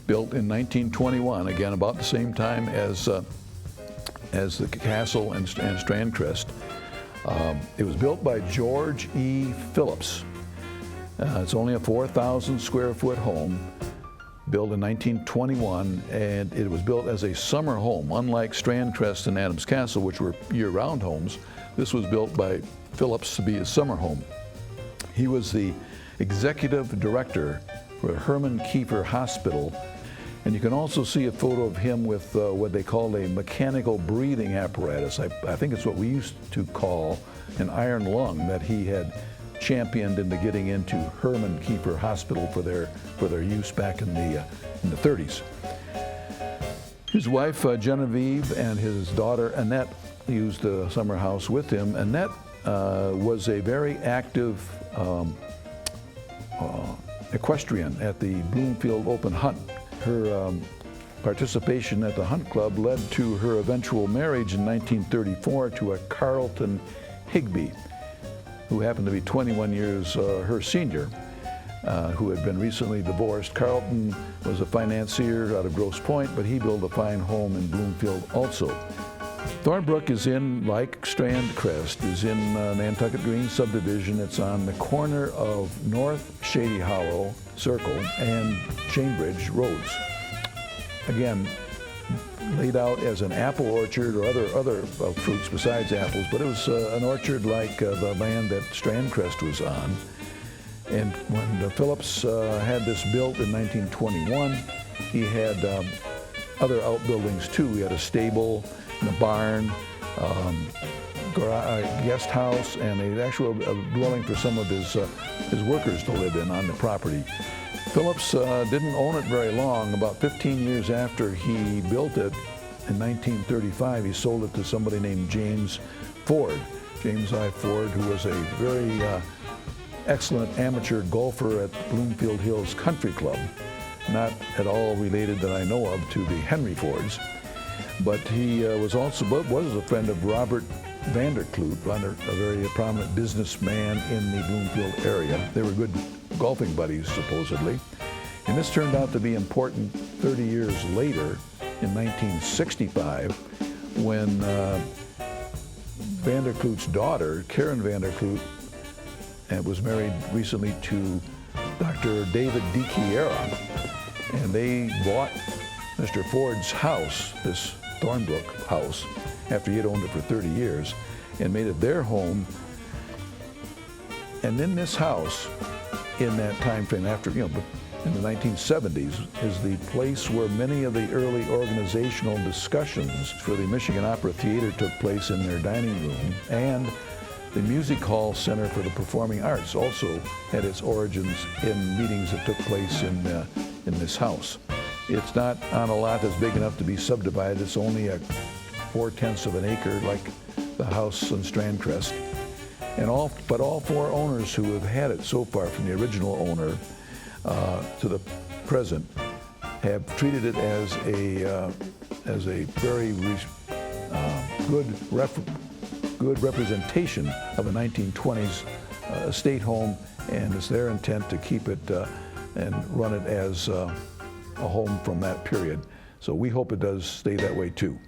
built in 1921, again about the same time as the castle and Strandcrest. It was built by George E. Phillips. It's only a 4,000 square foot home, built in 1921, and it was built as a summer home. Unlike Strandcrest and Adams Castle, which were year-round homes, this was built by Phillips to be a summer home. He was the executive director for Herman Kiefer Hospital, and you can also see a photo of him with what they called a mechanical breathing apparatus. I think it's what we used to call an iron lung that he had championed into getting into Herman Kiefer Hospital for their use back in the 30s. His wife Genevieve and his daughter Annette used the summer house with him. Annette was a very active equestrian at the Bloomfield Open Hunt. Her participation at the Hunt Club led to her eventual marriage in 1934 to a Carlton Higby, who happened to be 21 years her senior, who had been recently divorced. Carlton was a financier out of Grosse Pointe, but he built a fine home in Bloomfield also. Thornbrook is in, like Strandcrest, is in Nantucket Green subdivision. It's on the corner of North Shady Hollow Circle and Chainbridge Roads. Again, laid out as an apple orchard or other fruits besides apples, but it was an orchard like the land that Strandcrest was on. And when Phillips had this built in 1921, he had other outbuildings too. He had a stable and a barn, guest house, and an actual dwelling for some of his workers to live in on the property. Phillips didn't own it very long. About 15 years after he built it, in 1935, he sold it to somebody named James Ford. James I. Ford, who was a very excellent amateur golfer at Bloomfield Hills Country Club. Not at all related that I know of to the Henry Fords. But he was also a friend of Robert Vanderkloot, a very prominent businessman in the Bloomfield area. They were good golfing buddies, supposedly. And this turned out to be important 30 years later, in 1965, when Vanderkloot's daughter, Karen Vanderkloot, was married recently to Dr. David DiChiara, and they bought Mr. Ford's house, this Thornbrook house, after he had owned it for 30 years, and made it their home. And in this house, in that time frame, after, in the 1970s, is the place where many of the early organizational discussions for the Michigan Opera Theater took place in their dining room, and the Music Hall Center for the Performing Arts also had its origins in meetings that took place in this house. It's not on a lot that's big enough to be subdivided. It's only a 4/10 of an acre, like the house on Strandcrest. But all four owners who have had it so far, from the original owner to the present, have treated it as a very good representation of a 1920s estate home, and it's their intent to keep it and run it as a home from that period. So we hope it does stay that way too.